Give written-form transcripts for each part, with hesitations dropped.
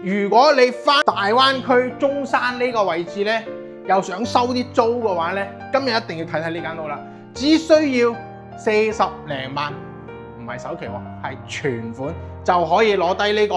如果你翻大灣區中山呢個位置咧，又想收啲租嘅話咧，今日一定要睇睇呢間屋啦。只需要40零萬，唔係首期喎，係全款就可以攞低呢個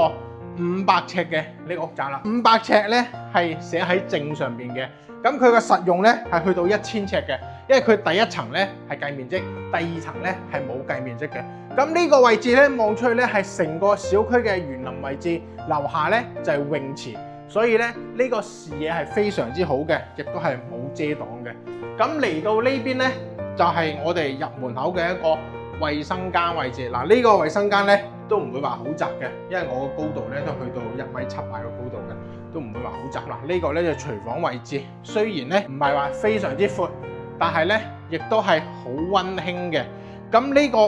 500尺嘅呢個屋宅啦。500尺咧係寫喺證上邊嘅，咁佢嘅實用咧係去到1000尺嘅，因為佢第一層咧係計面積，第二層咧係冇計面積嘅。咁呢個位置咧望出去咧係成個小區嘅園林位置，樓下咧就係泳池，所以咧呢個視野係非常之好嘅，亦都係冇遮擋嘅。咁嚟到呢邊咧就係我哋入門口嘅一個衛生間位置。嗱，呢個衛生間咧都唔會話好窄嘅，因為我個高度咧都去到1.7米嘅高度嘅，都唔會話好窄。嗱，呢個咧就廚房位置，雖然咧唔係話非常之闊，但係咧亦都係好溫馨嘅。咁呢個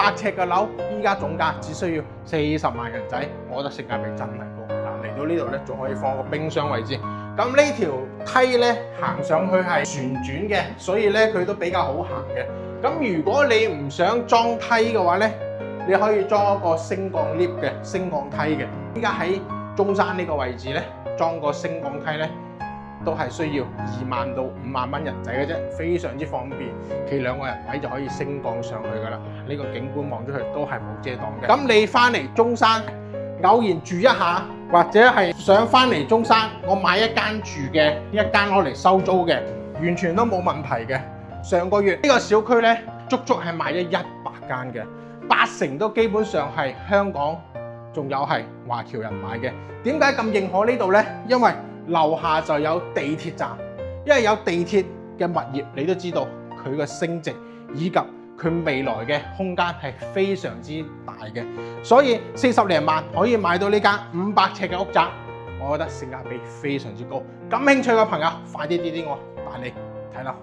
500尺嘅樓，依家總價只需要40萬人仔，我覺得性價比真係高。嗱，嚟到呢度咧，仲可以放個冰箱位置。咁呢條梯咧行上去係旋轉嘅，所以咧佢都比較好行嘅。咁如果你唔想裝梯嘅話咧，你可以裝一個升降 lift 嘅升降梯嘅。依家喺中山呢個位置咧，裝個升降梯咧，都係需要2萬到5萬蚊人仔嘅啫，非常之方便，企2個人位就可以升降上去噶啦。呢個景觀望出去都係冇遮擋嘅。咁你翻嚟中山偶然住一下，或者係想翻嚟中山，我買一間住嘅，一間攞嚟收租嘅，完全都冇問題嘅。上個月呢個小區咧，足係賣咗100間嘅，80%都基本上係香港，仲有係華僑人買嘅。點解咁認可呢度呢？因為樓下就有地鐵站，因為有地鐵嘅物業，你都知道佢嘅升值以及佢未來嘅空間係非常之大嘅，所以40零萬可以買到呢間500尺嘅屋宅，我覺得性價比非常之高。感興趣嘅朋友，快啲我帶你睇啦！